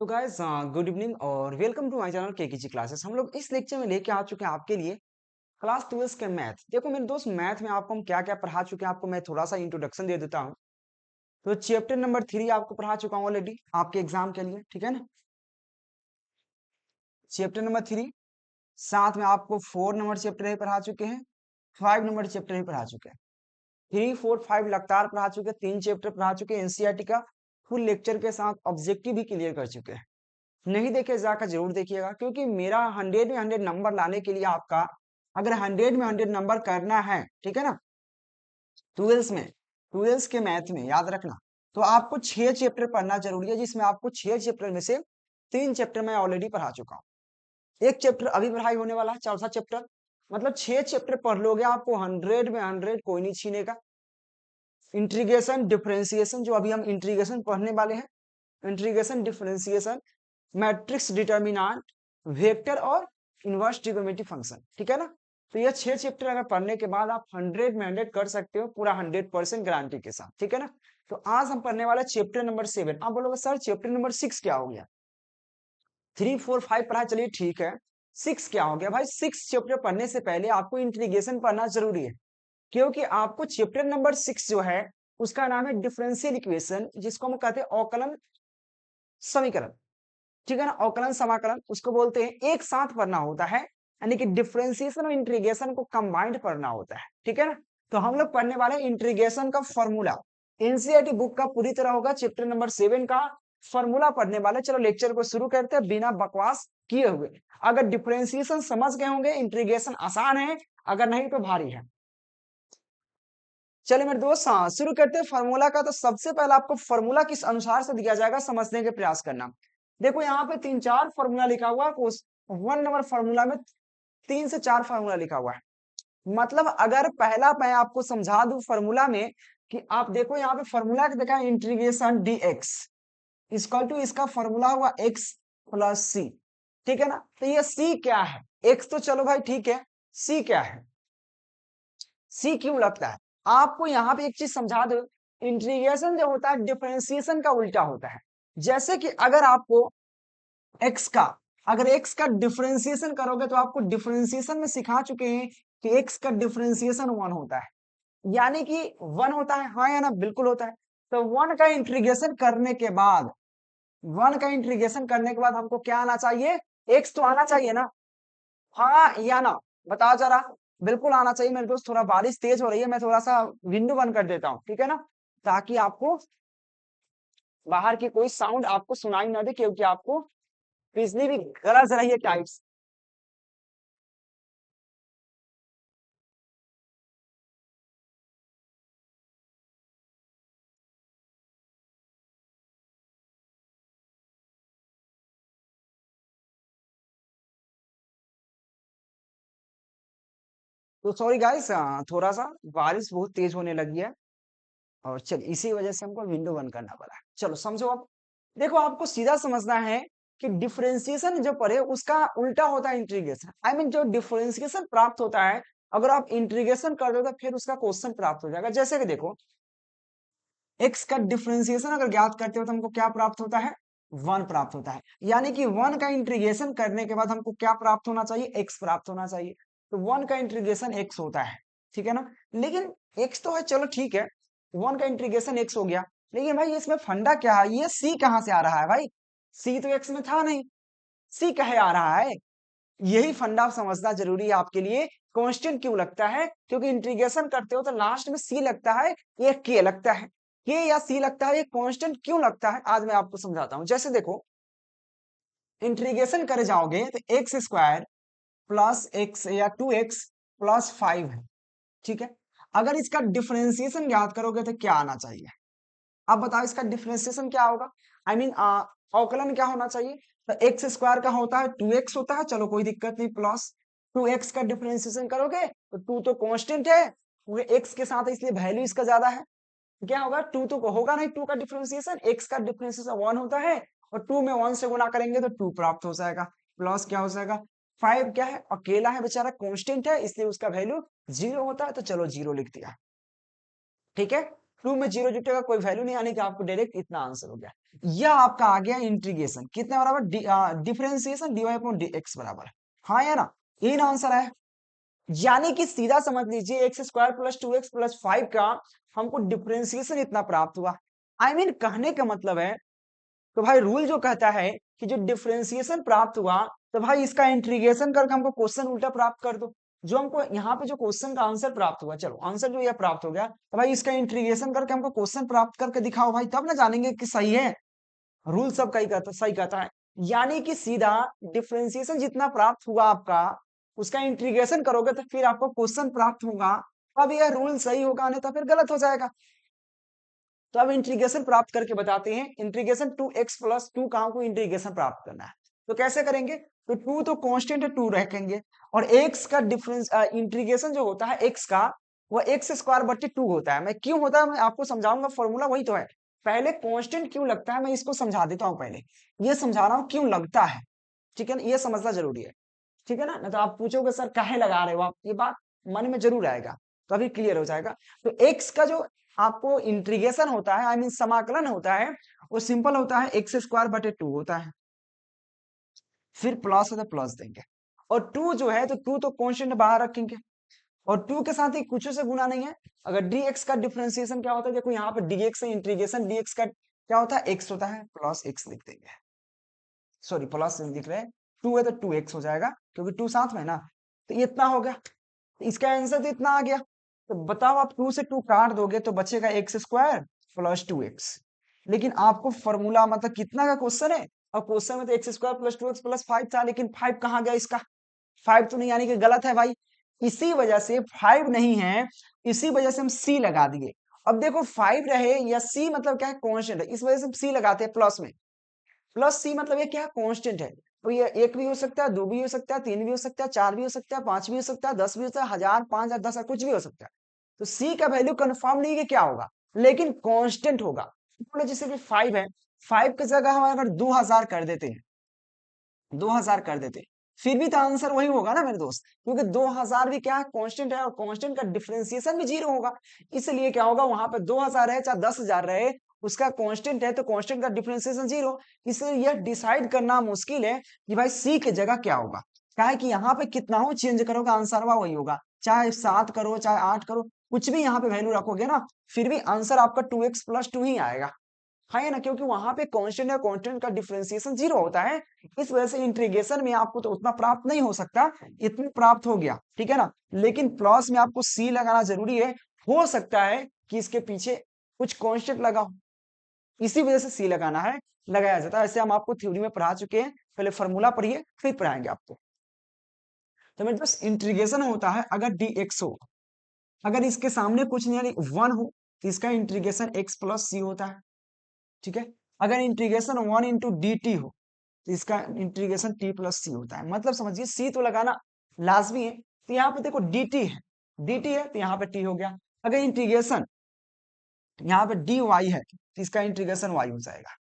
तो guys good evening और welcome to my channel KKG classes. हम लोग इस लेक्चर में लेके आ चुके हैं आपके लिए क्लास 12 के मैथ। देखो मेरे दोस्त, मैथ में आपको हम क्या क्या पढ़ा चुके हैं, आपको मैं थोड़ा सा इंट्रोडक्शन दे देता हूँ। तो चैप्टर नंबर 3 आपको पढ़ा चुका हूँ ऑलरेडी आपके एग्जाम के लिए, ठीक है ना। चैप्टर नंबर 3, साथ में आपको 4 नंबर चैप्टर भी पढ़ा चुके हैं, 5 नंबर चैप्टर भी पढ़ा चुके हैं। 3, 4, 5 लगातार पढ़ा चुके हैं, 3 चैप्टर पढ़ा चुके हैं। एनसीईआरटी का फुल लेक्चर के साथ ऑब्जेक्टिव भी क्लियर कर चुके हैं। नहीं देखे जाकर जरूर देखिएगा, क्योंकि मेरा 100 में 100 नंबर लाने के लिए आपका, अगर 100 में 100 नंबर करना है, ठीक है ना, ट्वेल्थ में, ट्वेल्थ के मैथ में याद रखना, तो आपको 6 चैप्टर पढ़ना जरूरी है, जिसमें आपको 6 चैप्टर में से 3 चैप्टर मैं ऑलरेडी पढ़ा चुका हूँ। एक चैप्टर अभी पढ़ाई होने वाला है, चौथा चैप्टर। मतलब 6 चैप्टर पढ़ लोगे, आपको 100 में 100 कोई नहीं छीनेगा। इंटीग्रेशन डिफरेंशिएशन, जो अभी हम इंटीग्रेशन पढ़ने वाले हैं, integration differentiation, matrix determinant, vector और इनवर्स ट्रिगोनोमेट्रिक फंक्शन, ठीक है ना। तो ये 6 चैप्टर अगर पढ़ने के बाद आप 100 में 100 कर सकते हो, पूरा 100% गारंटी के साथ, ठीक है ना। तो आज हम पढ़ने वाले चैप्टर नंबर 7। आप बोलोगे सर चैप्टर नंबर 6 क्या हो गया? 3, 4, 5 पढ़ा, चलिए ठीक है। 6 क्या हो गया भाई? 6 चैप्टर पढ़ने से पहले आपको इंटीग्रेशन पढ़ना जरूरी है, क्योंकि आपको चैप्टर नंबर 6 जो है उसका नाम है डिफरेंशियल इक्वेशन, जिसको हम कहते हैं अवकलन समीकरण, ठीक है ना। अवकलन समाकलन उसको बोलते हैं। एक साथ पढ़ना होता है, यानी कि डिफरेंशिएशन और इंटीग्रेशन को कंबाइंड पढ़ना होता है, ठीक है ना। तो हम लोग पढ़ने वाले इंटीग्रेशन का फॉर्मूला, एनसीईआरटी बुक का पूरी तरह होगा। चैप्टर नंबर 7 का फॉर्मूला पढ़ने वाले। चलो लेक्चर को शुरू करते हैं बिना बकवास किए हुए। अगर डिफरेंशिएशन समझ गए होंगे, इंटीग्रेशन आसान है, अगर नहीं तो भारी है। चलिए मेरे दोस्त, हाँ शुरू करते हैं फॉर्मूला का। तो सबसे पहले आपको फॉर्मूला किस अनुसार से दिया जाएगा समझने के प्रयास करना। देखो यहाँ पे 3-4 फॉर्मूला लिखा हुआ है। उस 1 नंबर फॉर्मूला में 3 से 4 फॉर्मूला लिखा हुआ है। मतलब अगर पहला मैं आपको समझा दूं फॉर्मूला में, कि आप देखो यहाँ पे फॉर्मूला देखा, इंटीग्रेशन dx इक्वल टू, इसका फॉर्मूला हुआ x प्लस सी, ठीक है ना। तो ये c क्या है? x तो चलो भाई ठीक है, c क्या है? सी क्यों लगता है? आपको यहाँ पे एक चीज समझा दो, इंटीग्रेशन जो होता है डिफरेंशिएशन का उल्टा होता है। जैसे कि अगर आपको x का, अगर x का डिफरेंशिएशन करोगे, तो आपको डिफरेंशिएशन में सिखा चुके हैं कि x का डिफरेंशिएशन 1 होता है, यानी कि 1 होता है, हाँ या ना? बिल्कुल होता है। तो 1 का इंटीग्रेशन करने के बाद, 1 का इंटीग्रेशन करने के बाद हमको क्या आना चाहिए? x तो आना चाहिए ना, हाँ या ना? बताओ जरा। बिल्कुल आना चाहिए मेरे दोस्त। थोड़ा बारिश तेज हो रही है, मैं थोड़ा सा विंडो बंद कर देता हूँ, ठीक है ना, ताकि आपको बाहर की कोई साउंड आपको सुनाई ना दे, क्योंकि आपको बिजली भी गरज रही है टाइट। तो सॉरी गाइस, थोड़ा सा बारिश बहुत तेज होने लगी है, और चल इसी वजह से हमको विंडो बंद करना पड़ा। चलो समझो अब। देखो आपको सीधा समझना है कि डिफरेंशिएशन जो पढ़े उसका उल्टा होता है इंटीग्रेशन। आई मीन जो डिफरेंशिएशन प्राप्त होता है, अगर आप इंटीग्रेशन कर दो तो फिर उसका क्वेश्चन प्राप्त हो जाएगा। जैसे कि देखो, x का डिफरेंशिएशन अगर ज्ञात करते हो तो हमको क्या प्राप्त होता है? 1 प्राप्त होता है। यानी कि 1 का इंटीग्रेशन करने के बाद हमको क्या प्राप्त होना चाहिए? x प्राप्त होना चाहिए। तो 1 का इंटीग्रेशन x होता है, ठीक है ना। लेकिन x तो है, चलो ठीक है, 1 का इंटीग्रेशन x हो गया। लेकिन भाई इसमें फंडा क्या है? ये c कहां से आ रहा है भाई? c तो x में था नहीं, c कहे आ रहा है? यही फंडा समझना जरूरी है आपके लिए। कांस्टेंट क्यों लगता है? क्योंकि इंटीग्रेशन करते हो तो लास्ट में सी लगता है, ये के लगता है। के या सी लगता है, ये कांस्टेंट क्यों लगता है? आज मैं आपको समझाता हूं। जैसे देखो, इंटीग्रेशन करे जाओगे तो एक्स स्क्वायर प्लस एक्स या 2x प्लस 5 है, ठीक है। अगर इसका डिफरेंशिएशन ज्ञात करोगे तो क्या आना चाहिए? अब बताओ इसका डिफरेंशिएशन क्या होगा? आई मीन अवकलन क्या होना चाहिए? तो एक्स स्क्वायर का होता है 2x होता है, चलो कोई दिक्कत नहीं, प्लस 2x का डिफरेंशिएशन करोगे तो 2 तो कांस्टेंट है, वो x के साथ है, इसलिए वैल्यू इसका ज्यादा है। तो क्या होगा? 2 तो होगा नहीं, 2 का डिफरेंशिएशन, x का डिफरेंशिएशन 1 होता है, और 2 में 1 से गुना करेंगे तो 2 प्राप्त हो जाएगा। प्लस क्या हो जाएगा? 5 क्या है? अकेला है बेचारा, कांस्टेंट है, इसलिए उसका वैल्यू 0 होता है, तो चलो 0 लिख दिया, ठीक है। टू में जीरो जुटेगा, कोई वैल्यू नहीं आने की, आपको डायरेक्ट इतना आंसर हो गया। यह आपका आ गया इंटीग्रेशन, कितने बराबर, डिफरेंशिएशन dy अपॉन dx बराबर, हाँ या ना, यही ना आंसर है। यानी कि सीधा समझ लीजिए x square plus 2x plus 5 का हमको डिफरेंशिएशन इतना प्राप्त हुआ। आई मीन कहने का मतलब है, तो भाई रूल जो कहता है कि जो डिफरेंशिएशन प्राप्त हुआ, तो भाई इसका इंटीग्रेशन करके हमको क्वेश्चन उल्टा प्राप्त कर दो। जो हमको यहाँ पे जो क्वेश्चन का आंसर प्राप्त हुआ, चलो आंसर जो यह प्राप्त हो गया, तो भाई इसका इंटीग्रेशन करके हमको क्वेश्चन प्राप्त करके दिखाओ भाई, तब ना जानेंगे कि सही है। रूल सब का ही कहता, सही कहता है। यानी कि सीधा डिफरेंशिएशन जितना प्राप्त हुआ आपका, उसका इंटीग्रेशन करोगे तो फिर आपको क्वेश्चन प्राप्त होगा। अब यह रूल सही होगा, नहीं तो फिर गलत हो जाएगा। तो अब इंटीग्रेशन प्राप्त करके बताते हैं। इंटीग्रेशन 2x प्लस 2 का हमको इंटीग्रेशन प्राप्त करना है, तो कैसे करेंगे? तो 2 तो कांस्टेंट है, 2 रखेंगे, और x का डिफरेंस इंटीग्रेशन जो होता है x का, वो एक्स स्क्वायर बट्टे 2 होता है। मैं क्यों होता है मैं आपको समझाऊंगा, फॉर्मूला वही तो है। पहले कांस्टेंट क्यों लगता है मैं इसको समझा देता हूं, पहले ये समझा रहा हूं क्यों लगता है, ठीक है ना, ये समझना जरूरी है, ठीक है ना। नहीं तो आप पूछोगे सर काहे लगा रहे हो आप, ये बात मन में जरूर आएगा, तो अभी क्लियर हो जाएगा। तो x का जो आपको इंटीग्रेशन होता है, आई मीन समाकलन होता है, वो सिंपल होता है एक्स स्क्वायर बटे 2 होता है, फिर प्लस है तो प्लस देंगे, और 2 जो है, तो 2 तो कांस्टेंट बाहर रखेंगे, और 2 के साथ ही कुछ से गुना नहीं है। अगर dx का डिफरेंशिएशन क्या होता है, देखो यहाँ पे dx से इंटीग्रेशन dx का क्या होता है, x होता है, प्लस x लिख देंगे, सॉरी प्लस लिख रहे हैं, 2 है तो 2x हो जाएगा, क्योंकि 2 साथ में है ना, तो ये इतना हो गया। तो इसका आंसर तो इतना आ गया। तो बताओ आप 2 से 2 काट दोगे तो बचेगा एक्स स्क्वायर प्लस 2x। लेकिन आपको फॉर्मूला मतलब कितना का क्वेश्चन है, और क्वेश्चन में तो x square plus 2x plus 5 था, लेकिन 5 कहाँ गया इसका, 5 तो नहीं, यानी कि गलत है भाई। इसी वजह से 5 नहीं है, इसी वजह से हम c लगा दिए। अब देखो 5 रहे या c मतलब क्या है, कांस्टेंट है, इस वजह से हम c लगाते हैं प्लस में। प्लस सी मतलब ये क्या है, कांस्टेंट है। तो ये एक भी हो सकता है, दो भी हो सकता है, तीन भी हो सकता है, चार भी हो सकता है, पांच भी हो सकता है, 10 भी हो सकता है, 1000, 5000, 10,000, कुछ भी हो सकता है। तो सी का वैल्यू कंफर्म नहीं है कि क्या होगा, लेकिन कांस्टेंट होगा। जैसे कि 5 है, 5 की जगह हम अगर 2000 कर देते हैं, 2000 कर देते, फिर भी तो आंसर वही होगा ना मेरे दोस्त, क्योंकि 2000 भी क्या है, कांस्टेंट है, और कांस्टेंट का डिफरेंशिएशन भी जीरो होगा। इसलिए क्या होगा, वहां पे 2000 है चाहे 10,000 रहे, उसका कांस्टेंट है तो कांस्टेंट का डिफरेंशिएशन जीरो। इसलिए यह डिसाइड करना मुश्किल है कि भाई सी की जगह क्या होगा। क्या है कि यहाँ पे कितना हो चेंज करोगे, आंसर वही होगा, चाहे 7 करो चाहे 8 करो, कुछ भी यहाँ पे वैल्यू रखोगे ना, फिर भी आंसर आपका 2x प्लस 2 ही आएगा, है ना, क्योंकि वहां पे कांस्टेंट है, कांस्टेंट का डिफरेंशिएशन जीरो होता है। इस वजह से इंटीग्रेशन में आपको तो उतना प्राप्त नहीं हो सकता, इतना प्राप्त हो गया, ठीक है ना। लेकिन प्लस में आपको सी लगाना जरूरी है, हो सकता है कि इसके पीछे कुछ कांस्टेंट लगा हो, इसी वजह से सी लगाना है, लगाया जाता है। ऐसे हम आपको थ्योरी में पढ़ा चुके हैं, पहले फॉर्मूला पढ़िए फिर पढ़ाएंगे आपको। तो मेरे पास इंटीग्रेशन होता है अगर dx हो, अगर इसके सामने कुछ नहीं यानी 1 हो, तो इसका इंटीग्रेशन x प्लस सी होता है, ठीक है। अगर इंटीग्रेशन 1 इंटू डी टी हो, तो इसका इंटीग्रेशन टी प्लस सी होता है। मतलब समझिए सी तो लगाना लाजमी है। तो यहाँ पे देखो dt है, dt है तो यहाँ पे t हो गया। अगर इंटीग्रेशन यहाँ पे dy है तो इसका इंटीग्रेशन y हो जाएगा।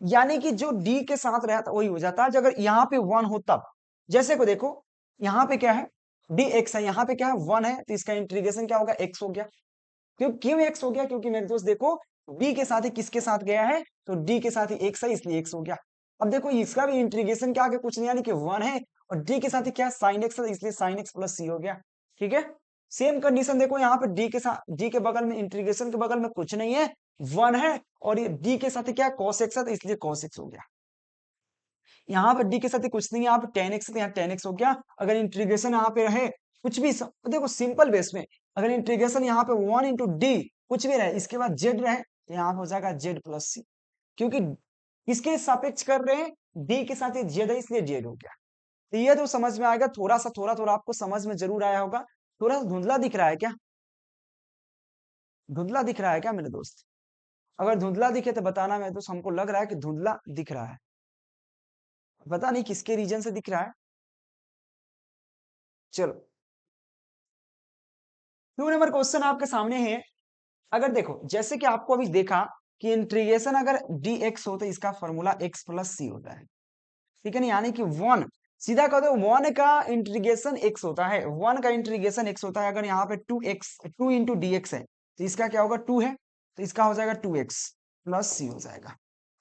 यानी कि जो d के साथ रहता वही हो जाता है, अगर यहाँ पे 1 हो तब। जैसे को देखो यहाँ पे क्या है, dx है, यहाँ पे क्या है 1 है, तो इसका इंटीग्रेशन क्या होगा, x हो गया। क्यों x हो गया, क्योंकि मेरे दोस्त देखो d के साथ ही किसके साथ गया है, तो d के साथ ही x है, इसलिए x हो गया। अब देखो इसका भी इंटीग्रेशन क्या आगे कुछ नहीं, यानी कि 1 है, और d के साथ ही क्या साइन x है, इसलिए साइन x प्लस सी हो गया, ठीक है। सेम कंडीशन देखो यहाँ पे d के साथ, d के बगल में इंटीग्रेशन के बगल में कुछ नहीं है, 1 है, और ये d के साथ ही क्या cos x है, तो इसलिए cos x हो गया। यहाँ पे d के साथ ही कुछ नहीं है, यहाँ पे tan x है, तो यहाँ tan x हो गया। अगर इंटीग्रेशन यहाँ पे रहे कुछ भी तो देखो सिंपल बेस में, अगर इंटीग्रेशन यहाँ पे 1 इंटू डी कुछ भी रहे, इसके बाद z रहे, तो यहाँ पे हो जाएगा z प्लस सी, क्योंकि इसके सापेक्ष कर रहे हैं, डी के साथ ही z है, इसलिए z हो गया। तो ये तो समझ में आएगा, थोड़ा थोड़ा आपको समझ में जरूर आया होगा। थोड़ा धुंधला दिख रहा है क्या, धुंधला दिख रहा है क्या मेरे दोस्त? अगर धुंधला दिखे तो बताना, मैं तो हमको लग रहा है कि धुंधला दिख रहा है, पता नहीं किसके रीजन से दिख रहा है। चलो 2 नंबर क्वेश्चन आपके सामने है। अगर देखो जैसे कि आपको अभी देखा कि इंटीग्रेशन अगर dx हो तो इसका फॉर्मूला x प्लस सी होता है, ठीक है ना, यानी कि 1 सीधा कह दो 1 का इंटीग्रेशन x होता है, 1 का इंटीग्रेशन x होता है। अगर यहाँ पे 2x 2 इंटू डी एक्स है, तो इसका क्या होगा 2 है, तो इसका हो जाएगा 2x प्लस सी हो जाएगा।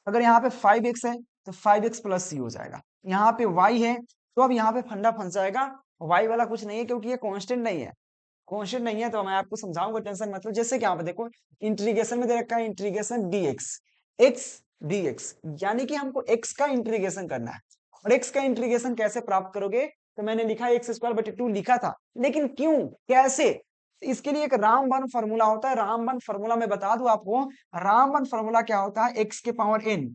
अगर यहाँ पे 5x है तो 5x प्लस सी हो जाएगा। यहाँ पे y है तो अब यहाँ पे फंडा फंस जाएगा, y वाला कुछ नहीं है क्योंकि ये कांस्टेंट नहीं है। कांस्टेंट नहीं है तो मैं आपको समझाऊंगा, टेंशन मतलब। जैसे कि यहाँ पे देखो इंटीग्रेशन में दे रखा है इंटीग्रेशन dx x dx, यानी कि हमको x का इंटीग्रेशन करना है। और x का इंटीग्रेशन कैसे प्राप्त करोगे, तो मैंने लिखा एक्स स्क्वायर बटे 2 लिखा था, लेकिन क्यों कैसे, इसके लिए एक रामबन फॉर्मूला होता है। रामबन फॉर्मूला मैं बता दूं आपको, रामबन फॉर्मूला क्या होता है, एक्स के पावर n,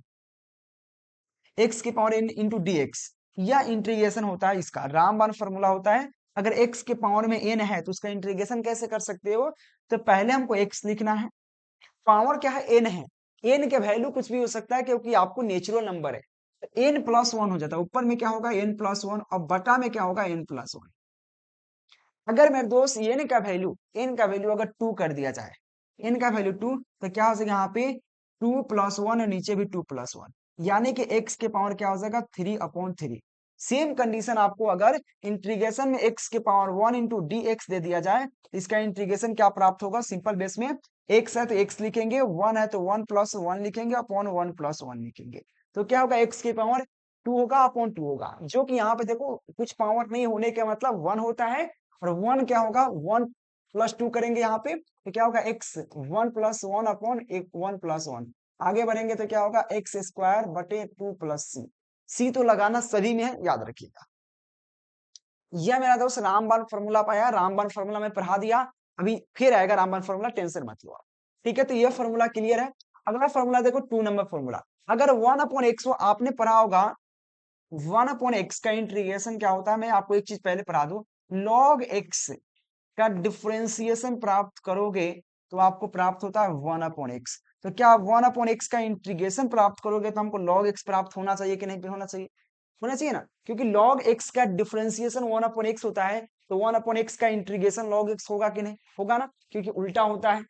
एक्स की power n into d x, यह इंटीग्रेशन होता है इसका। रामबन फॉर्मूला होता है, अगर x के पावर में n है तो उसका इंटीग्रेशन कैसे कर सकते हो, तो पहले हमको x लिखना है, पावर क्या है n है, n के वैल्यू कुछ भी हो सकता है क्योंकि आपको नेचुरल नंबर है, तो n प्लस वन हो जाता है। ऊपर में क्या होगा n प्लस वन और बटा में क्या होगा n प्लस वन। अगर मेरे दोस्त n का वैल्यू अगर 2 कर दिया जाए, n का वैल्यू 2, तो क्या हो जाएगा यहाँ पे 2 प्लस वन और नीचे भी 2 प्लस वन, यानी कि x के पावर क्या हो जाएगा 3/3। सेम कंडीशन आपको अगर इंटीग्रेशन में x के पावर 1 इंटू डी एक्स दे दिया जाए, इसका इंटीग्रेशन क्या प्राप्त होगा, सिंपल बेस में x है तो x लिखेंगे, 1 है तो 1 प्लस 1 लिखेंगे अपॉन 1 प्लस 1 लिखेंगे, तो क्या होगा x के पावर 2 होगा अपॉन 2 होगा, जो कि यहाँ पे देखो कुछ पावर नहीं होने का मतलब 1 होता है, और 1 क्या होगा 1 प्लस 2 करेंगे यहाँ पे तो क्या होगा x 1 प्लस 1 अपॉन 1 प्लस 1। आगे बढ़ेंगे तो क्या होगा एक्स स्क्वायर बटे 2 प्लस सी, सी तो लगाना सभी में है, याद रखिएगा। यह मेरा दोस्त रामबाण फॉर्मूला पाया, रामबाण फॉर्मूला में पढ़ा दिया, अभी फिर आएगा रामबाण फॉर्मूला, टेंशन मत लो आप। ठीक है, तो यह फॉर्मूला क्लियर है। अगला फॉर्मूला देखो 2 नंबर फॉर्मूला, अगर 1 अपॉन एक्स हो, आपने पढ़ा होगा 1 अपॉन एक्स का इंटीग्रेशन क्या होता है, मैं आपको एक चीज पहले पढ़ा दूं, लॉग एक्स का डिफरेंशिएशन प्राप्त करोगे तो आपको प्राप्त होता है 1 अपॉन एक्स। तो क्या 1 अपॉन एक्स का इंटीग्रेशन प्राप्त करोगे तो हमको लॉग एक्स प्राप्त होना चाहिए कि नहीं होना चाहिए, होना चाहिए ना, क्योंकि लॉग एक्स का डिफरेंशिएशन 1 अपॉन एक्स होता है, तो 1 अपॉन एक्स का इंटीग्रेशन लॉग एक्स होगा कि नहीं, होगा ना, क्योंकि उल्टा होता है,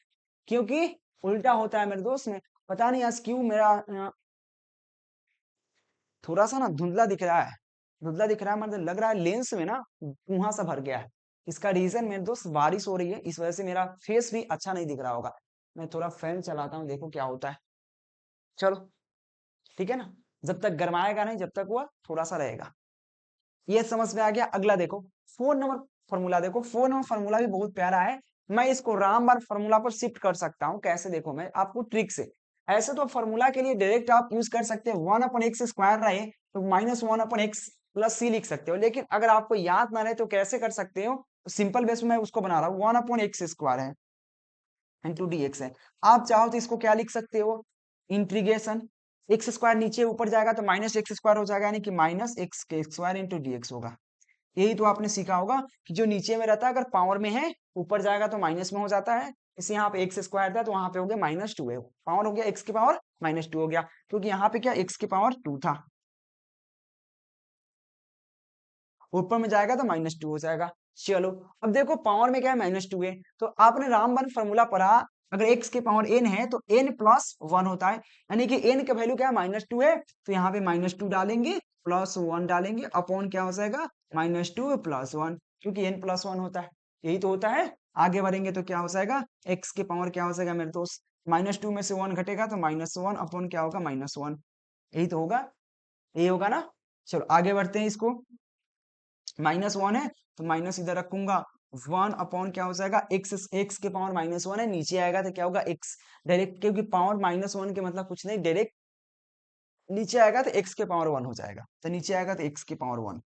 क्योंकि उल्टा होता है मेरे दोस्त में। पता नहीं आज क्यों मेरा थोड़ा सा ना धुंधला दिख रहा है, धुंधला दिख रहा है, मतलब लग रहा है लेंस में ना कुआं सा भर गया है। इसका रीजन मेरे दोस्त बारिश हो रही है, इस वजह से मेरा फेस भी अच्छा नहीं दिख रहा होगा। मैं थोड़ा फैन चलाता हूँ, देखो क्या होता है। चलो ठीक है ना, जब तक गर्माएगा नहीं, जब तक वह थोड़ा सा रहेगा। ये समझ में आ गया। अगला देखो 4 नंबर फॉर्मूला, देखो 4 नंबर फॉर्मूला भी बहुत प्यारा है। मैं इसको रामबाण फॉर्मूला पर शिफ्ट कर सकता हूँ, कैसे देखो मैं आपको ट्रिक से। ऐसे तो फॉर्मूला के लिए डायरेक्ट आप यूज कर सकते हैं, 1 अपॉन एक्स स्क्वायर रहे तो -1 अपॉन एक्स प्लस सी लिख सकते हो, लेकिन अगर आपको याद ना रहे तो कैसे कर सकते हो, तो सिंपल बेस में मैं उसको बना रहा हूँ, 1 अपॉन एक्स स्क्वायर है इंटू डी एक्स है। आप चाहो तो इसको क्या लिख सकते हो, इंटीग्रेशन एक्स स्क्वायर नीचे ऊपर जाएगा तो माइनस एक्स स्क्वायर हो जाएगा, यानी कि माइनस एक्स के स्क्वायर इंटू डी एक्स होगा। यही तो आपने सीखा होगा कि जो नीचे में रहता है अगर पावर में है, ऊपर जाएगा तो माइनस में हो जाता है। इसे यहाँ पे एक्स स्क्वायर था तो वहां पे हो गया -2 है, पावर हो गया एक्स की पावर -2 हो गया, क्योंकि यहाँ पे क्या एक्स की पावर 2 था, ऊपर में जाएगा तो -2 हो जाएगा। चलो अब देखो पावर में क्या है -2 है, तो आपने रामबन फॉर्मूला पढ़ा, अगर x की पावर n है तो n प्लस 1 होता है, यानी कि n का वैल्यू क्या है -2 है, तो यहाँ पे -2 डालेंगे प्लस 1 डालेंगे अपॉन क्या हो जाएगा -2 प्लस 1, क्योंकि n प्लस 1 होता है, यही तो होता है। आगे बढ़ेंगे तो क्या हो जाएगा x की पावर क्या हो जाएगा मेरे दोस्त, -2 में से 1 घटेगा तो -1 अपॉन क्या होगा -1, यही तो होगा, यही होगा ना। चलो आगे बढ़ते हैं, इसको -1 है तो माइनस इधर रखूंगा, 1 अपॉन क्या हो जाएगा एक्स के पावर -1 है, नीचे आएगा तो क्या होगा एक्स डायरेक्ट, क्योंकि पावर -1 के मतलब कुछ नहीं, डायरेक्ट नीचे आएगा तो एक्स के पावर 1 हो जाएगा, तो नीचे आएगा तो एक्स के पावर 1,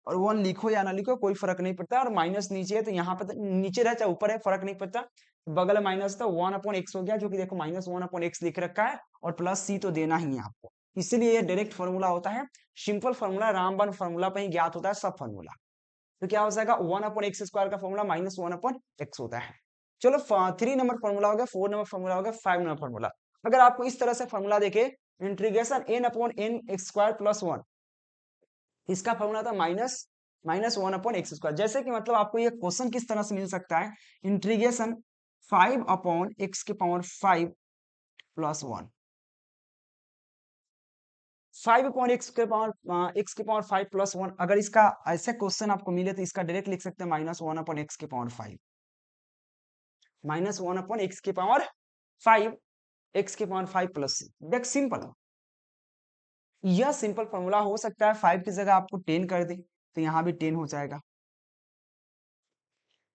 और 1 लिखो या ना लिखो कोई फर्क नहीं पड़ता, और माइनस नीचे है तो यहाँ पे तो नीचे रहे चाहे ऊपर है फर्क नहीं पड़ता, बगल में माइनस तो 1 अपॉन एक्स हो गया, जो कि देखो -1 अपॉन एक्स लिख रखा है, और प्लस सी तो देना ही है आपको, इसीलिए ये डायरेक्ट फॉर्मूला होता है, सिंपल फॉर्मूला, रामबन फॉर्मूला पे ही ज्ञात होता है सब फॉर्मूला। तो क्या हो जाएगा 1 अपॉन एक्स स्क्वायर का फॉर्मूला -1 अपॉन एक्स होता है। चलो 3 नंबर फॉर्मूला हो गया, 4 नंबर फॉर्मूला हो गया, 5 नंबर फॉर्मूला। अगर आपको इस तरह से फॉर्मूला देखे, integration n upon n x square plus 1, इसका फॉर्मूला था -1 अपॉन एक्स स्क्वायर, जैसे कि मतलब आपको ये क्वेश्चन किस तरह से मिल सकता है, इंटीग्रेशन 5 अपॉन एक्स के पावर 5 प्लस 1, 5 अपॉन एक्स के पावर 5 प्लस 1, अगर इसका ऐसे क्वेश्चन आपको मिले तो इसका डायरेक्ट लिख सकते हैं -1 अपॉन एक्स के पावर 5, -1 अपॉन एक्स के पावर 5 एक्स के पावर 5 प्लस सी। देख सिंपल है, यह सिंपल फॉर्मूला हो सकता है 5 की जगह आपको 10 कर दे तो यहाँ भी 10 हो जाएगा,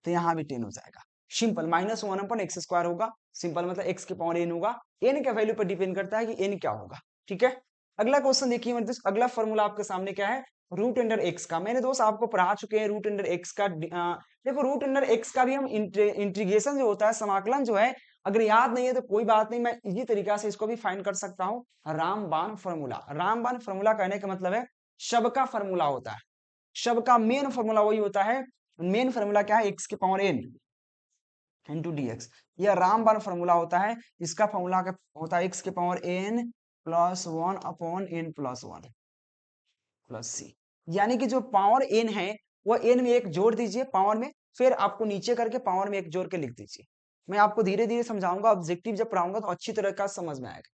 तो यहाँ भी 10 हो जाएगा। सिंपल -1/x² होगा। सिंपल मतलब x के पावर n होगा। n के वैल्यू पर डिपेंड करता है कि n क्या होगा। ठीक है, अगला क्वेश्चन देखिए मेरे दोस्त, अगला फॉर्मूला आपके सामने क्या है, रूट अंडर एक्स का। मैंने दोस्त आपको पढ़ा चुके हैं रूट अंडर एक्स का। देखो रूट अंडर एक्स का भी हम इंटीग्रेशन जो होता है, समाकलन जो है, अगर याद नहीं है तो कोई बात नहीं, मैं इसी तरीका से इसको भी फाइंड कर सकता हूँ। रामबाण फॉर्मूला, रामबाण फॉर्मूला कहने का मतलब है सबका फॉर्मूला होता है, सबका मेन फॉर्मूला वही होता है। मेन फॉर्मूला क्या है, एक्स के power n into d x. यह रामबाण फॉर्मूला होता है। इसका फॉर्मूला होता है एक्स के power n plus 1/n plus 1 plus C. यानी कि जो पावर n है वह n में एक जोड़ दीजिए पावर में, फिर आपको नीचे करके पावर में एक जोड़ के लिख दीजिए। मैं आपको धीरे धीरे समझाऊंगा, ऑब्जेक्टिव जब पढ़ाऊंगा तो अच्छी तरह का समझ में आएगा।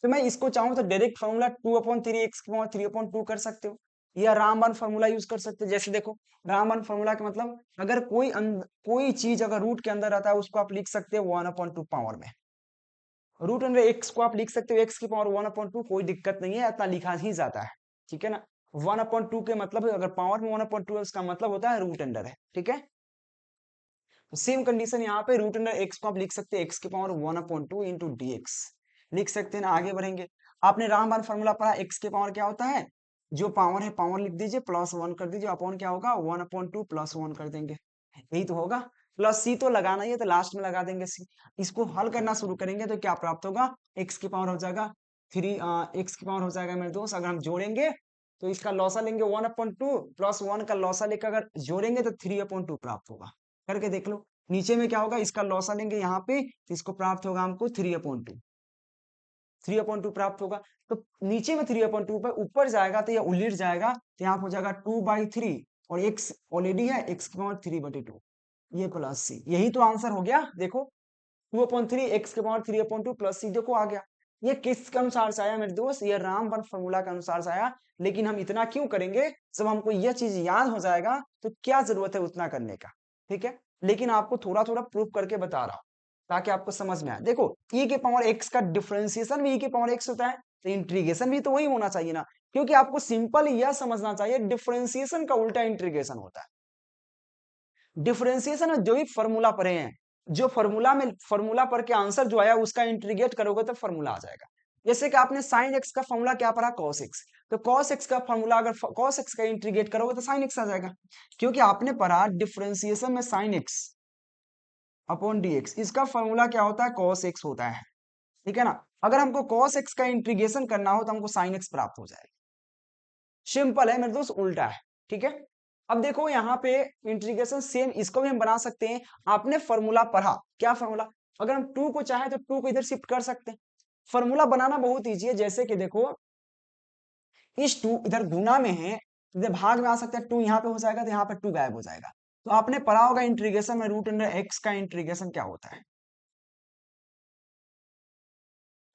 तो मैं इसको चाहूँ तो डायरेक्ट फॉर्मूला 2/3 एक्स की पावर 3/2 कर सकते हो, या रामबाण फॉर्मूला यूज कर सकते हो। जैसे देखो रामबाण फॉर्मूला का मतलब अगर कोई चीज अगर रूट के अंदर रहता है उसको आप लिख सकते हो 1/2 पावर में। रूट अंडर एक्स को आप लिख सकते हो एक्स की पावर 1/2, कोई दिक्कत नहीं है, इतना लिखा ही जाता है। ठीक है ना, 1/2 के मतलब अगर पावर में 1/2 है उसका मतलब होता है रूट अंडर है। ठीक है, तो सेम कंडीशन यहाँ पे रूट अंडर एक्स को आप लिख सकते हैं एक्स की पावर 1/2 इंटू डी एक्स, लिख सकते हैं ना। आगे बढ़ेंगे, आपने रामबाण फॉर्मूला पढ़ा, एक्स के पावर क्या होता है, जो पावर है पावर लिख दीजिए प्लस 1 कर दीजिए, अपॉन क्या होगा 1/2 प्लस 1 कर देंगे, यही तो होगा। प्लस सी तो लगाना ही है तो लास्ट में लगा देंगे सी। इसको हल करना शुरू करेंगे तो क्या प्राप्त होगा, एक्स की पावर हो जाएगा 3, एक्स की पावर हो जाएगा मेरे दोस्त, अगर हम जोड़ेंगे तो इसका लॉसा लेंगे 1/2 प्लस 1 का लॉसा लेकर अगर जोड़ेंगे तो 3/2 प्राप्त होगा। करके देख लो, नीचे में क्या होगा, इसका लॉसा लेंगे यहाँ पे तो इसको प्राप्त होगा हमको 3/2, 3/2 प्राप्त होगा। तो नीचे में 3/2 पर ऊपर जाएगा तो यह उलट जाएगा, तो यहाँ हो जाएगा 2/3 और एक्स ऑलरेडी है एक्स की पावर 3/2, ये प्लस सी, यही तो आंसर हो गया। देखो 2/3 एक्स के पावर 3/2 प्लस सी, देखो आ गया। ये किसके अनुसार से आया मेरे दोस्त, ये रामबाण फॉर्मूला के अनुसार से आया। लेकिन हम इतना क्यों करेंगे, जब हमको यह चीज याद हो जाएगा तो क्या जरूरत है उतना करने का। ठीक है, लेकिन आपको थोड़ा थोड़ा प्रूफ करके बता रहा हूं ताकि आपको समझ में आए। देखो e के पावर x का डिफरेंशिएशन भी e के पावर x होता है, तो इंटीग्रेशन भी तो वही होना चाहिए ना, क्योंकि आपको सिंपल यह समझना चाहिए डिफरेंशिएशन का उल्टा इंटीग्रेशन होता है। डिफरेंशिएशन में जो भी फॉर्मूला पढ़े हैं, जो फॉर्मूला पढ़ के आंसर जो आया उसका इंटीग्रेट करोगे तो फॉर्मूला आ जाएगा। जैसे कि आपने साइन एक्स का फॉर्मूला क्या पढ़ा, कॉस एक्स, तो कॉस एक्स का फॉर्मूला अगर कॉस एक्स का इंटीग्रेट करोगे तो साइन एक्स आ जाएगा, क्योंकि आपने पढ़ा डिफरेंशिएशन में sine x upon D x, इसका फॉर्मूला क्या होता है, कॉस एक्स होता है। ठीक है ना, अगर हमको कॉस एक्स का इंटीग्रेशन करना हो तो हमको साइन एक्स प्राप्त हो जाएगा। सिंपल है मेरे दोस्त, उल्टा है। ठीक है, अब देखो यहाँ पे इंटीग्रेशन सेम इसको भी हम बना सकते हैं। आपने फॉर्मूला पढ़ा, क्या फॉर्मूला, अगर हम 2 को चाहे तो 2 को इधर शिफ्ट कर सकते हैं। फॉर्मूला बनाना बहुत ईजी है, जैसे कि देखो इस 2 इधर गुना में है, इधर भाग में आ सकता है, 2 यहाँ पे हो जाएगा तो यहाँ पे 2 गायब हो जाएगा। तो आपने पढ़ा होगा इंटीग्रेशन में रूट अंडर एक्स का इंटीग्रेशन क्या होता है,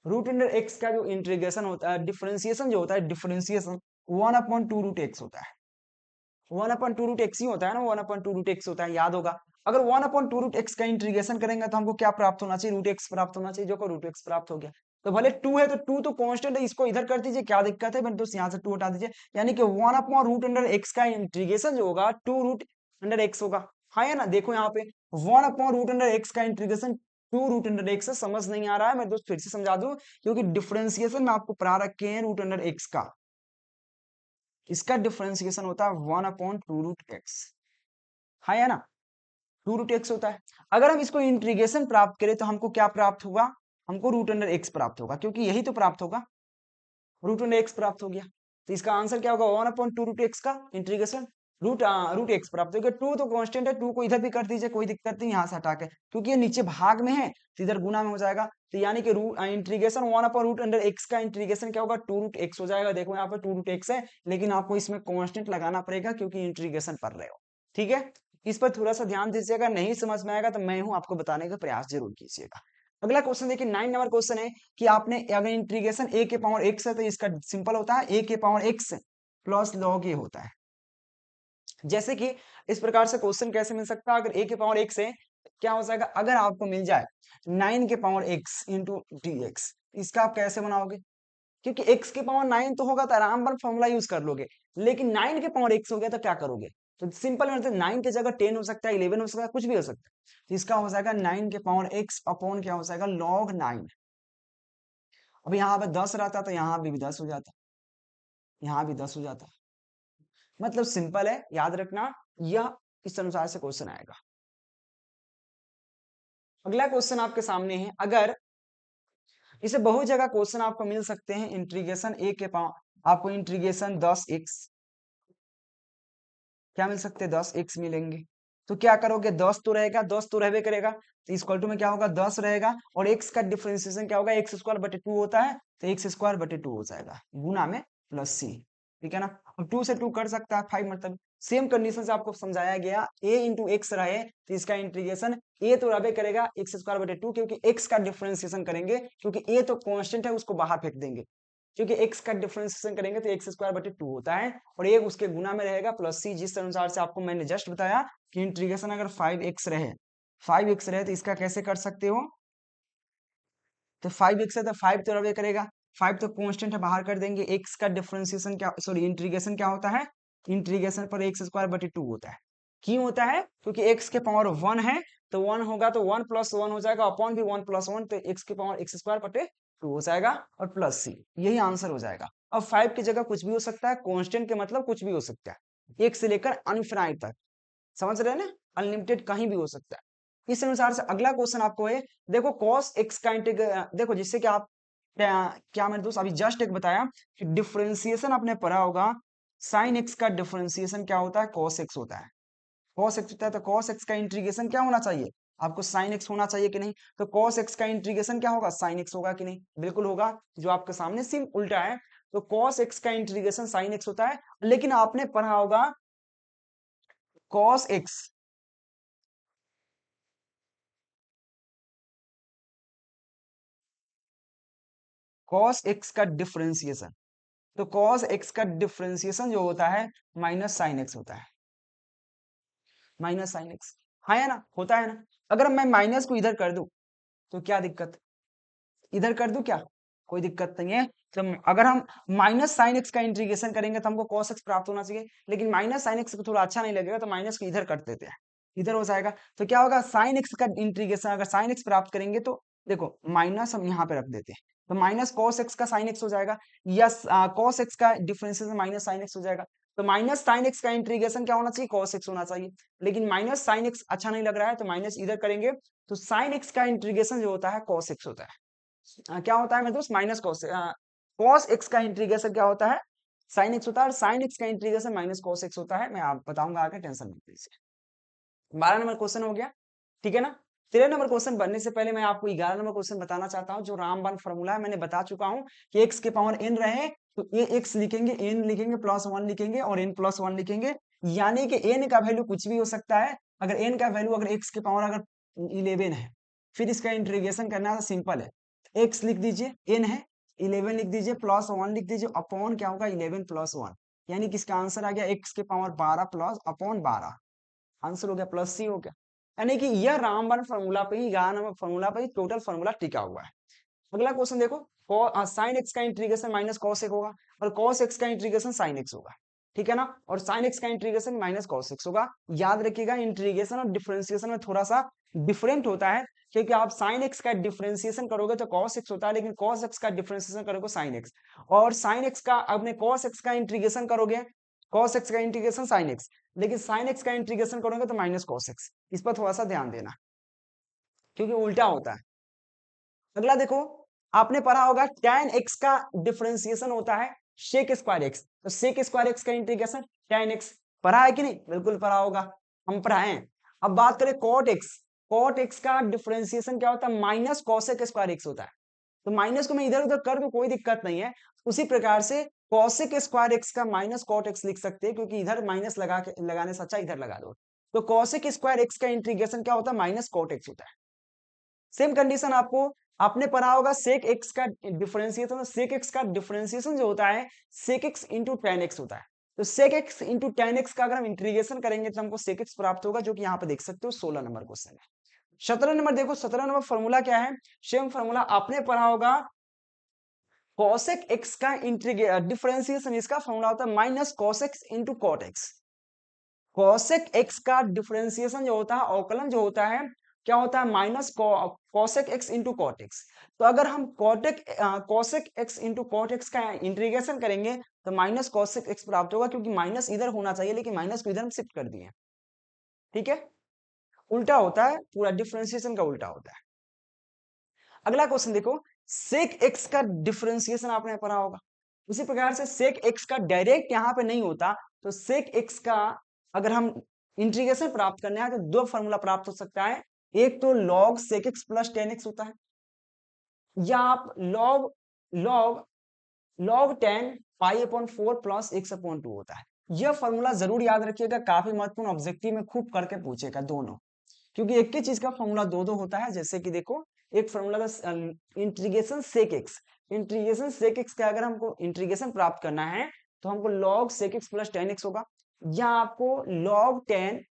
रूट अंडर एक्स का जो इंटीग्रेशन होता है, डिफरेंशिएशन जो होता है, डिफरेंशिएशन 1/2 रूट एक्स होता है। 1/2 रूट एक्स ही होता है ना, 1/2 रूट एक्स होता है, याद होगा। अगर 1/2 रूट एक्स का इंटीग्रेशन करेंगे तो हमको क्या प्राप्त होना चाहिए, रूट एक्स प्राप्त होना चाहिए, जो को रूट एक्स प्राप्त हो गया। तो भले 2 है तो 2 तो कांस्टेंट है, इसको इधर कर दीजिए, क्या दिक्कत है, तो यहाँ से 2 हटा दीजिए। यानी कि 1/रूट अंडर एक्स का इंटीग्रेशन जो होगा 2 रूट अंडर एक्स होगा। हाँ या ना, देखो यहाँ पे 1/रूट अंडर एक्स का इंटीग्रेशन 2 रूट अंडर एक्स, समझ नहीं आ रहा है मैं दोस्त फिर से समझा दूं, क्योंकि डिफरेंशिएशन में आपको पढ़ा रखे हैं रूट अंडर एक्स का, इसका डिफरेंशिएशन होता है 1/2 रूट एक्स। हाँ या ना, 2 रूट एक्स होता है। अगर हम इसको इंटीग्रेशन प्राप्त करें तो हमको क्या प्राप्त होगा, हमको रूट अंडर एक्स प्राप्त होगा, क्योंकि यही तो प्राप्त होगा, रूट अंडर एक्स प्राप्त हो गया। तो इसका आंसर क्या होगा, 1/2 रूट एक्स का इंटीग्रेशन रूट एक्स प्राप्त हो गया। 2 तो कांस्टेंट है, 2 को इधर भी कर दीजिए, कोई दिक्कत नहीं, यहाँ से हटा के, क्योंकि ये नीचे भाग में है तो इधर गुना में हो जाएगा। तो यानी कि इंटीग्रेशन 1/रूट अंडर एक्स का इंटीग्रेशन क्या होगा, 2 रूट एक्स हो जाएगा। देखो यहाँ पे 2 रूट एक्स है, लेकिन आपको इसमें कांस्टेंट लगाना पड़ेगा क्योंकि इंटीग्रेशन पढ़ रहे हो। ठीक है, इस पर थोड़ा सा ध्यान दीजिएगा, नहीं समझ में आएगा तो मैं हूं आपको बताने का प्रयास जरूर कीजिएगा। अगला क्वेश्चन देखिए, 9 नंबर क्वेश्चन है कि आपने अगर इंटीग्रेशन ए के पावर एक्स है तो इसका सिंपल होता है ए के पावर एक्स प्लस लॉग ए होता है। जैसे कि इस प्रकार से क्वेश्चन कैसे मिल सकता है, अगर ए के पावर एक्स है क्या हो जाएगा, अगर आपको मिल जाए 9 के power x into d x, इसका आप कैसे बनाओगे, क्योंकि x के पावर 9 तो होगा तो आराम पर फॉर्मूला यूज कर लोगे, लेकिन 9 के पावर x हो गया तो क्या करोगे, तो सिंपल मतलब 9 की जगह 10 हो सकता है, 11 हो सकता है, कुछ भी हो सकता है, तो इसका हो जाएगा 9 के पावर x अपॉन क्या हो जाएगा log 9। अब यहाँ पे 10 रहता तो यहाँ भी 10 हो जाता, यहाँ भी 10 हो जाता, मतलब सिंपल है, याद रखना, यह इस अनुसार से क्वेश्चन आएगा। अगला क्वेश्चन आपके सामने है, अगर इसे बहुत जगह क्वेश्चन आपको मिल सकते हैं, इंटीग्रेशन ए के पावर आपको इंटीग्रेशन 10x, क्या मिल सकते हैं 10x मिलेंगे, तो क्या करोगे 10 तो रहेगा, 10 तो रहबे करेगा, तो इक्वल टू में क्या होगा 10 रहेगा, और x का डिफरेंशिएशन क्या होगा, एक्स स्क्वायर बटे 2 होता है, तो एक्स स्क्वायर बटे 2 हो जाएगा, गुना में प्लस सी, ठीक है ना, और 2 से 2 कर सकता है 5, मतलब सेम कंडीशन से आपको समझाया गया, a इंटू एक्स रहे तो इसका इंटीग्रेशन a तो रहबे करेगा एक्स स्क्वायर बटे 2, क्योंकि x का डिफरेंशिएशन करेंगे, क्योंकि a तो कांस्टेंट है उसको बाहर फेंक देंगे, क्योंकि x का डिफरेंशिएशन करेंगे तो एक्स स्क्वायर बटे 2 होता है, और एक उसके गुना में रहेगा प्लस सी, जिस अनुसार से आपको मैंने जस्ट बताया कि इंटीग्रेशन अगर 5x रहे तो इसका कैसे कर सकते हो, तो 5x है तो 5 तो रहे करेगा, 5 तो कांस्टेंट है बाहर कर देंगे, x का डिफरेंशिएशन क्या, सॉरी इंटीग्रेशन क्या होता है, इंटीग्रेशन पर एक्स स्क्वायर बटे 2 होता है, क्यों होता है, क्योंकि x के पावर 1 है, तो 1 होगा तो 1 प्लस 1 हो जाएगा, अपॉन भी 1 प्लस 1, तो x के पावर एक्स स्क्वायर बटे 2 हो जाएगा, और प्लस सी, यही आंसर हो जाएगा। अब 5 की जगह कुछ भी हो सकता है, कांस्टेंट के मतलब कुछ भी हो सकता है, एक से लेकर अनफिनाइट तक, समझ रहे हैं ना, अनलिमिटेड कहीं भी हो सकता है। इस अनुसार से अगला क्वेश्चन आपको है, देखो cos x का देखो जिससे कि आप क्या मेरे दोस्त अभी जस्ट एक बताया कि डिफरेंशिएशन आपने पढ़ा होगा, sin x का डिफरेंशिएशन क्या होता है, cos x होता है, cos x होता है, तो cos x का इंटीग्रेशन क्या होना चाहिए, आपको sin x होना चाहिए कि नहीं, तो cos x का इंटीग्रेशन क्या होगा, sin x होगा कि नहीं, बिल्कुल होगा, जो आपके सामने सिर्फ उल्टा है, तो cos x का इंटीग्रेशन sin x होता है, लेकिन आपने पढ़ा होगा cos x, cos x का डिफरेंशिएशन, तो cos x का डिफरेंशिएशन जो होता है माइनस साइन एक्स होता है, माइनस साइन एक्स, हाँ है ना, होता है ना, अगर मैं माइनस को इधर कर दूं तो क्या दिक्कत, इधर कर दूं क्या, कोई दिक्कत नहीं है, तो अगर हम माइनस साइन एक्स का इंटीग्रेशन करेंगे तो हमको cos x प्राप्त होना चाहिए, लेकिन माइनस साइन एक्स को थोड़ा अच्छा नहीं लगेगा, तो माइनस को इधर कर देते हैं, इधर हो जाएगा, तो क्या होगा साइन एक्स का इंटीग्रेशन, अगर साइन एक्स प्राप्त करेंगे तो देखो माइनस हम यहाँ पे रख देते हैं, तो माइनस cos x का साइन एक्स हो जाएगा, या cos x का डिफरेंशिएशन माइनस साइन एक्स हो जाएगा, तो माइनस साइन एक्स का इंटीग्रेशन क्या होना चाहिए, cos x होना चाहिए, लेकिन माइनस साइन एक्स अच्छा नहीं लग रहा है, तो माइनस इधर करेंगे, तो साइन एक्स का इंटीग्रेशन जो होता है cos x होता है, क्या होता है मेरे दोस्त, माइनस cos x का इंटीग्रेशन क्या होता है, साइन एक्स होता है, और साइन एक्स का इंटीग्रेशन माइनस cos x होता है, मैं आप बताऊंगा आगे, टेंशन मत लीजिए। 12 नंबर क्वेश्चन हो गया, ठीक है ना। 13 नंबर क्वेश्चन बनने से पहले मैं आपको 11 नंबर क्वेश्चन बताना चाहता हूँ, जो रामबाण फॉर्मूला है, मैंने बता चुका हूँ कि x के पावर n रहे तो ये x लिखेंगे, n लिखेंगे, प्लस 1 लिखेंगे, और n प्लस 1 लिखेंगे, यानी कि n का वैल्यू कुछ भी हो सकता है, अगर n का वैल्यू अगर x के पावर अगर 11 है, फिर इसका इंटीग्रेशन करना है, सिंपल है, x लिख दीजिए, n है, 11 लिख दीजिए, प्लस 1 लिख दीजिए, अपॉन क्या होगा 11 प्लस 1, यानी कि इसका आंसर आ गया x के पावर 12 प्लस अपॉन 12, आंसर हो गया प्लस सी हो गया, यानी कि यह रामबाण फॉर्मूला पे ही, गान नामक फॉर्मूला पे ही टोटल फॉर्मूला टिका हुआ है। अगला क्वेश्चन देखो, साइन एक्स का इंटीग्रेशन माइनस कॉस एक्स होगा, और कॉस एक्स का इंटीग्रेशन साइन एक्स होगा, ठीक है ना, और साइन एक्स का इंटीग्रेशन माइनस कॉस एक्स होगा। याद रखिएगा इंटीग्रेशन और डिफरेंशिएशन में थोड़ा सा डिफरेंट होता है, क्योंकि आप साइन एक्स का डिफरेंशिएशन करोगे तो कॉस एक्स होता है, लेकिन कॉस एक्स का डिफरेंशिएशन करोगे साइन एक्स, और साइन एक्स का अपने कॉस एक्स का इंटीग्रेशन करोगे, कॉस एक्स का इंटीग्रेशन साइन एक्स, लेकिन साइन एक्स का इंटीग्रेशन करोगे तो माइनस कॉस एक्स, इस पर थोड़ा सा ध्यान देना, क्योंकि उल्टा होता है। अगला देखो, आपने पढ़ा होगा tan x का डिफरेंशिएशन होता है sec स्क्वायर x, तो sec स्क्वायर x का इंटीग्रेशन tan x, पढ़ा है कि नहीं, बिल्कुल पढ़ा होगा, हम पढ़ाए हैं। अब बात करें cot x का डिफरेंशिएशन क्या होता है, माइनस cosec स्क्वायर x होता है, तो माइनस को मैं इधर उधर कर दूं कोई दिक्कत नहीं है, उसी प्रकार से cosec स्क्वायर x का माइनस cot x लिख सकते हैं, क्योंकि इधर माइनस लगाने से अच्छा इधर लगा दो, तो cosec स्क्वायर x का इंटीग्रेशन क्या होता है, माइनस cot x होता है। सेम कंडीशन आपको आपने पढ़ा होगा सेक एक्स का डिफरेंशिएशन, सेक एक्स का डिफरेंशिएशन जो होता है sec x into tan x होता है, तो sec x into tan x का अगर हम इंटीग्रेशन करेंगे तो हमको सेक एक्स प्राप्त होगा, जो कि यहाँ पे देख सकते हो 16 नंबर क्वेश्चन है। 17 नंबर देखो, 17 नंबर फॉर्मूला क्या है, सेम फॉर्मूला आपने पढ़ा होगा, cosec x का डिफरेंशिएशन, इसका फॉर्मूला होता है minus cos x into cot x. cosec x का डिफरेंशिएशन जो होता है, अवकलन जो होता है, क्या होता है, minus cosec x into cot x. तो अगर हम cosec x into cot x का इंटीग्रेशन करेंगे तो माइनस cosec x प्राप्त होगा, क्योंकि माइनस इधर होना चाहिए लेकिन माइनस को इधर हम शिफ्ट कर दिए। ठीक है, उल्टा होता है, पूरा डिफरेंशिएशन का उल्टा होता है। अगला क्वेश्चन देखो, सेक एक्स का डिफरेंशिएशन आपने पढ़ा होगा, उसी प्रकार से सेक एक्स का डायरेक्ट यहां पे नहीं होता, तो सेक एक्स का अगर हम इंटीग्रेशन प्राप्त करना है तो दो फॉर्मूला प्राप्त हो सकता है, एक तो log sec x plus tan x होता है, या आप log log log tan pi upon four plus x upon two होता है। यह फॉर्मूला जरूर याद रखिएगा, काफी महत्वपूर्ण, ऑब्जेक्टिव में खूब करके पूछेगा दोनों, क्योंकि एक ही चीज का फॉर्मूला दो दो होता है। जैसे कि देखो, एक फॉर्मूला था integration sec x, integration sec x का अगर हमको इंटीग्रेशन प्राप्त करना है तो हमको log sec x plus tan x होगा, या आपको log tan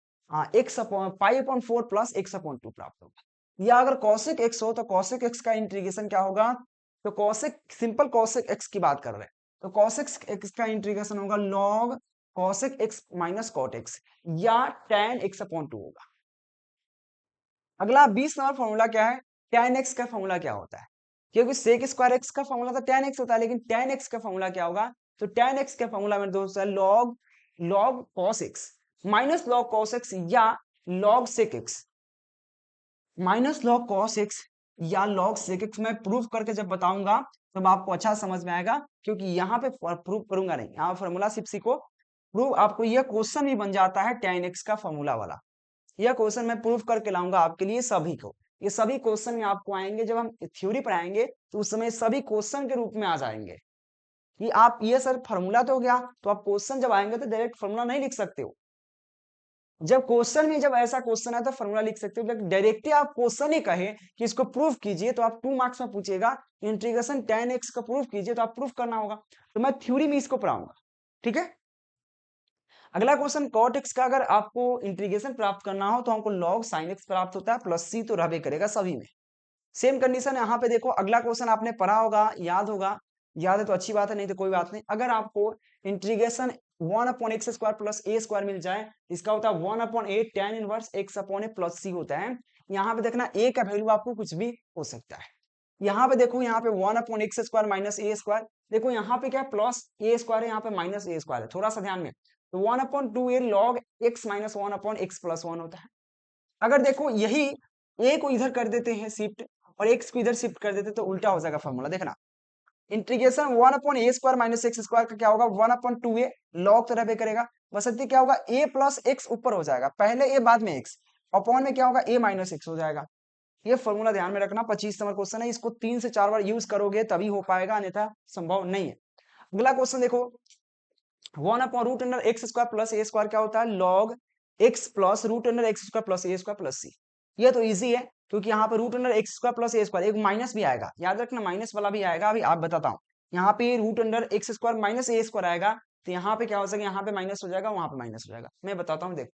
x upon pi upon four plus x upon two प्राप्त होगा। या अगर कॉसेक एक्स हो तो कॉसेक एक्स का इंटीग्रेशन क्या होगा, तो कॉसेक, सिंपल कॉसेक एक्स की बात कर रहे हैं, तो कॉसेक एक्स का इंटीग्रेशन होगा log cosec x minus cot x, या टेन एक्स अपॉन टू होगा। अगला 20 नंबर फॉर्मूला क्या है, tan x का फॉर्मूला क्या होता है, क्योंकि sec स्क्वायर x का फॉर्मूला तो tan x होता है, लेकिन tan x का फॉर्मूला क्या होगा, तो tan x का फॉर्मूला मेरे दोस्त है log log cos x minus log cos x, या log sec x minus log cos x, या log sec x। मैं प्रूफ करके जब बताऊंगा तब आपको अच्छा समझ में आएगा, क्योंकि यहाँ पे प्रूफ करूंगा नहीं, यहाँ फॉर्मूला सिर्फ सीखो, प्रूफ आपको यह क्वेश्चन भी बन जाता है tan x का फॉर्मूला वाला। यह क्वेश्चन मैं प्रूफ करके लाऊंगा आपके लिए सभी को, ये सभी क्वेश्चन में आपको आएंगे, जब हम थ्योरी पढ़ाएंगे तो उस समय सभी क्वेश्चन के रूप में आ जाएंगे कि आप ये सर फॉर्मूला तो हो गया, तो आप क्वेश्चन जब आएंगे तो डायरेक्ट फॉर्मूला नहीं लिख सकते हो। जब क्वेश्चन में जब ऐसा क्वेश्चन है तो फॉर्मूला लिख सकते हो, लेकिन डायरेक्टली आप क्वेश्चन ही कहे कि इसको प्रूफ कीजिए तो आप 2 मार्क्स में पूछेगा इंटीग्रेशन tan x का प्रूफ कीजिए, तो आप प्रूफ करना होगा, तो मैं थ्योरी में इसको पढ़ाऊंगा। ठीक है, अगला क्वेश्चन, cot x का अगर आपको इंटीग्रेशन प्राप्त करना हो तो हमको log sin x प्राप्त होता है, प्लस c तो रहबे करेगा सभी में। सेम कंडीशन यहाँ पे देखो, अगला क्वेश्चन आपने पढ़ा होगा, याद होगा, याद है तो अच्छी बात है, नहीं तो कोई बात नहीं। अगर आपको integration 1 upon x square plus a square मिल जाए, इसका होता है 1 upon a tan inverse x upon a plus सी होता है। यहाँ पे देखना ए का वैल्यू आपको कुछ भी हो सकता है। यहाँ पे देखो, यहाँ पे 1 upon x square minus a square, देखो यहाँ पे क्या है, प्लस ए स्क्वायर है, यहाँ पे माइनस ए स्क्वायर है, थोड़ा सा ध्यान में। तो 1 upon two a log x minus 1 upon x plus 1 होता है। अगर देखो यही ए को इधर कर देते हैं शिफ्ट और एक्स को इधर शिफ्ट कर देते तो उल्टा हो जाएगा फॉर्मूला, देखना integration 1 upon a square minus x square का क्या होगा, 1 अपॉन टू ए लॉग तरह पे करेगा, बसंती क्या होगा, ए प्लस एक्स ऊपर हो जाएगा, पहले ए बाद में एक्स, अपॉन में क्या होगा, ए माइनस एक्स हो जाएगा। ये फॉर्मूला ध्यान में रखना, 25 नंबर क्वेश्चन है, इसको 3 से 4 बार यूज करोगे तभी हो पाएगा, अन्यथा संभव नहीं है। अगला क्वेश्चन देखो, 1 upon root under x square plus a square क्या होता है, log x plus root under x square plus a square plus C. ये तो इजी है, क्योंकि यहाँ पे root under x square plus a square, एक माइनस भी आएगा, याद रखना माइनस वाला भी आएगा, अभी आप बताता हूँ। यहाँ पे root under x square minus a square आएगा, तो यहाँ पे क्या हो सकेगा, यहाँ पे माइनस हो जाएगा, वहां पे माइनस हो जाएगा, मैं बताता हूँ। देखो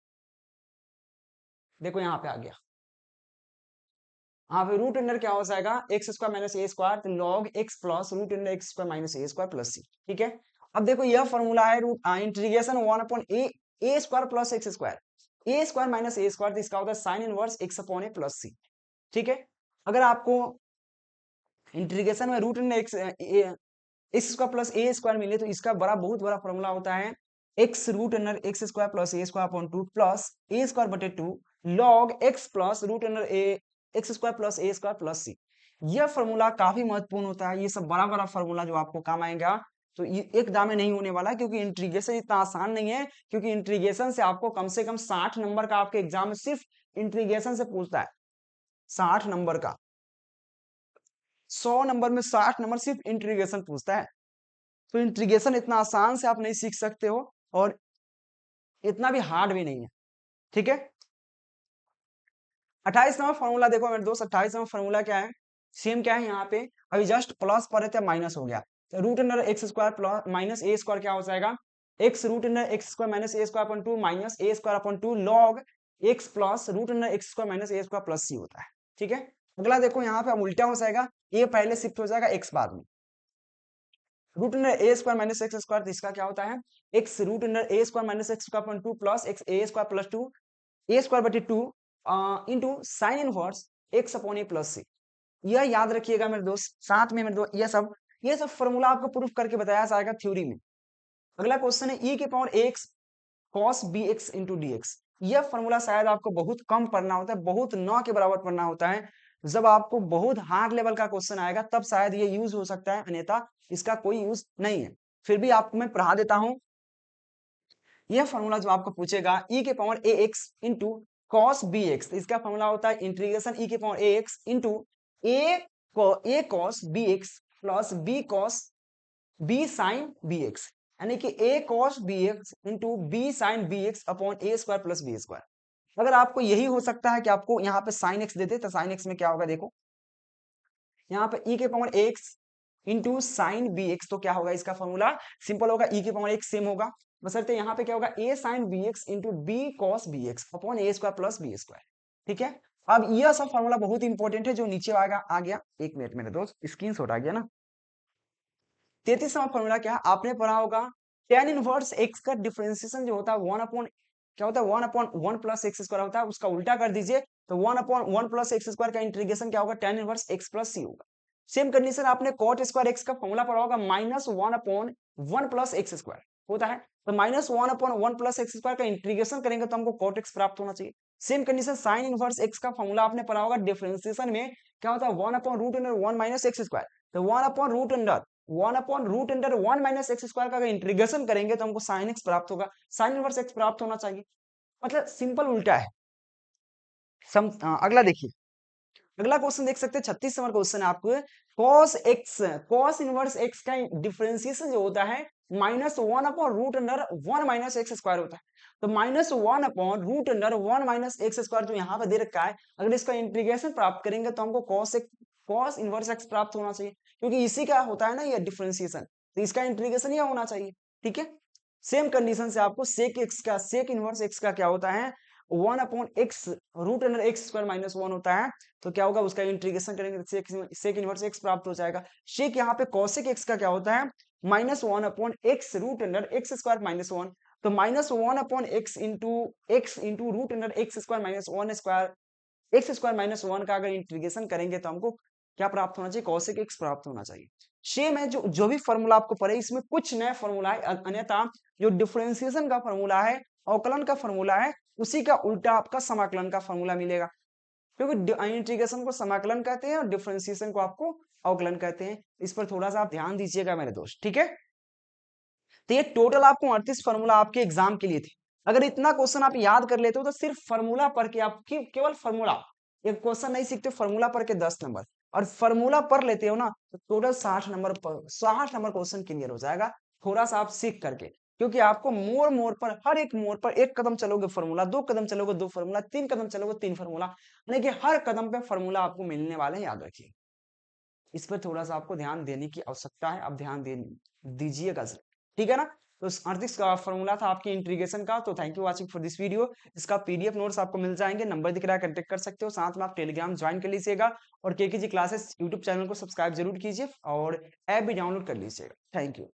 देखो यहाँ पे आ गया, यहाँ पे रूट अंडर क्या हो जाएगा, x square minus a square, तो log x plus root under x square minus a square plus c. ठीक है, अब देखो यह फॉर्मूला है root integration 1 upon a square plus x square, a square minus a square, तो इसका होता है sine inverse x upon a plus c. ठीक है, अगर आपको इंटीग्रेशन में root under x square plus a square मिले तो इसका बहुत बड़ा फॉर्मूला होता है x root under x square plus a square upon two plus a square बटे two log x plus root under a x square plus a square plus c. यह formula काफी महत्वपूर्ण होता है, ये सब बड़ा बड़ा फॉर्मूला जो आपको काम आएगा, तो ये एक दाम में नहीं होने वाला, क्योंकि इंटीग्रेशन इतना आसान नहीं है, क्योंकि इंटीग्रेशन से आपको कम से कम 60 नंबर का आपके एग्जाम में सिर्फ इंटीग्रेशन से पूछता है, 60 नंबर का, 100 नंबर में 60 नंबर सिर्फ इंटीग्रेशन पूछता है। तो इंटीग्रेशन इतना आसान से आप नहीं सीख सकते हो, और इतना भी हार्ड भी नहीं है। ठीक है, 28 नंबर फॉर्मूला देखो मेरे दोस्त, 28 नंबर फॉर्मूला क्या है, सेम क्या है, यहाँ पे अभी जस्ट प्लस पर थे माइनस हो गया, तो root under x square plus minus a square क्या हो जाएगा, x root under x square minus a square upon two minus a square upon two log x plus root under x square minus a square plus सी होता है। ठीक है, अगला देखो यहाँ पे उल्टा हो जाएगा, ए पहले शिफ्ट हो जाएगा एक्स बाद में, root under a square minus x square, तो इसका क्या होता है x root under a square minus x square upon 2 plus x a square plus 2 a square बटे 2 into sine inverse x upon a plus c. यह याद रखिएगा मेरे दोस्त, साथ में मेरे दोस्त ये सब फॉर्मूला आपको प्रूफ करके बताया जाएगा थ्योरी में। अगला क्वेश्चन है ई के power x cos b x into d x. यह फॉर्मूला शायद आपको बहुत कम पढ़ना होता है, बहुत न के बराबर पढ़ना होता है। जब आपको बहुत हार्ड लेवल का क्वेश्चन आएगा तब शायद ये यूज हो सकता है, अन्यथा इसका कोई यूज नहीं है। फिर भी आपको मैं पढ़ा देता हूं। यह फॉर्मूला जो आपको पूछेगा ई के power a x into cos b x, इसका फॉर्मूला होता है इंटीग्रेशन ई के power a x into a cos b x plus b cos b sine b x, यानी कि a cos b x into b sine b x upon a square plus b square. अगर आपको यही हो सकता है कि आपको यहाँ पे साइन एक्स दे दे, तो साइन एक्स में क्या होगा देखो, यहाँ पे ई के power x into sine b x, तो क्या होगा इसका फॉर्मूला सिंपल होगा, ई के पावर एक्स सेम होगा, बशर्ते यहाँ पे क्या होगा a sine b x into b cos b x upon a square plus b square. ठीक है, अब यह सब फॉर्मूला बहुत इंपॉर्टेंट है जो नीचे आ गया। एक मिनट मेरे दोस्त, स्क्रीनशॉट आ गया ना। 33वां फॉर्मूला क्या है, आपने पढ़ा होगा tan इनवर्स x का डिफरेंशिएशन जो होता है 1 अपॉन क्या होता है 1 अपॉन 1 प्लस एक्स स्क्वायर होता है, उसका उल्टा कर दीजिए तो 1 अपॉन 1 प्लस एक्स स्क्वायर का इंटीग्रेशन क्या होगा tan इनवर्स x प्लस सी होगा। सेम कंडीशन आपने cot स्क्वायर एक्स का फॉर्मूला पढ़ा होगा minus 1 upon 1 plus x square होता है, तो minus 1 upon 1 plus x square का इंटीग्रेशन करेंगे तो हमको cot x प्राप्त होना चाहिए। Same condition sine inverse x का फॉर्मूला आपने पढ़ा होगा डिफरेंशिएशन में क्या होता है 1 upon root under 1 minus x square, तो 1 upon root under 1 minus x square का अगर इंटीग्रेशन करेंगे तो हमको साइन एक्स प्राप्त होगा, साइन इनवर्स एक्स प्राप्त होना चाहिए। मतलब सिंपल उल्टा है। अगला देखिए, अगला क्वेश्चन देख सकते हैं 36 नंबर क्वेश्चन है आपको, cos इनवर्स एक्स का डिफरेंशिएशन जो होता है minus 1 upon root under 1 minus x square होता है, तो minus 1 upon root under 1 minus x square जो यहाँ पे दे रखा है, अगर इसका इंटीग्रेशन प्राप्त करेंगे तो हमको cos इनवर्स एक्स प्राप्त होना चाहिए, क्योंकि इसी का होता है ना ये डिफरेंशिएशन, तो इसका इंटीग्रेशन यह होना चाहिए। ठीक है, सेम कंडीशन से आपको सेक इनवर्स एक्स का क्या होता है 1 upon x root under x square minus 1 होता है, तो क्या होगा उसका इंटीग्रेशन करेंगे तो सेक इनवर्स एक्स प्राप्त हो जाएगा। शेक यहाँ पे कॉसेक एक्स का क्या होता है minus 1 upon x root under x square minus 1, तो minus 1 upon x into root under x square minus 1 square x square minus 1 का अगर इंटीग्रेशन करेंगे तो हमको क्या प्राप्त होना चाहिए कॉसेक एक्स प्राप्त होना चाहिए। सेम है जो भी फॉर्मूला आपको पढ़े इसमें कुछ नया फॉर्मूला है, अन्यथा जो डिफरेंशिएशन का फॉर्मूला है अवकलन का फॉर्मूला है उसी का उल्टा आपका समाकलन का फॉर्मूला मिलेगा, क्योंकि इंटीग्रेशन को समाकलन कहते हैं और डिफरेंशिएशन को आपको अवकलन कहते हैं। इस पर थोड़ा सा आप ध्यान दीजिएगा मेरे दोस्त। ठीक है, तो ये टोटल आपको 38 फॉर्मूला आपके एग्जाम के लिए थे। अगर इतना क्वेश्चन आप याद कर लेते हो तो सिर्फ फॉर्मूला पढ़ के आप केवल फॉर्मूला, एक क्वेश्चन नहीं सीखते, फॉर्मूला पढ़ के 10 नंबर, और फॉर्मूला पढ़ लेते हो ना तो टोटल 60 नंबर क्वेश्चन क्लियर हो जाएगा, थोड़ा सा आप सीख करके। क्योंकि आपको मोड़ पर हर एक मोड़ पर एक कदम चलोगे फॉर्मूला, 2 कदम चलोगे 2 फॉर्मूला, 3 कदम चलोगे 3 फॉर्मूला, यानी कि हर कदम पे फॉर्मूला आपको मिलने वाले हैं, याद रखिए। इस पर थोड़ा सा आपको ध्यान देने की आवश्यकता है, अब ध्यान दीजिएगा। ठीक है ना, तो 38 का फॉर्मूला था आपके इंटीग्रेशन का। तो thank you watching for this video. इसका पीडीएफ नोट्स आपको मिल जाएंगे, नंबर दिख रहा है, कांटेक्ट कर सकते हो। साथ में आप टेलीग्राम ज्वाइन कर लीजिएगा और केकेजी क्लासेस यूट्यूब चैनल को सब्सक्राइब जरूर कीजिए और ऐप भी डाउनलोड कर लीजिएगा। Thank you.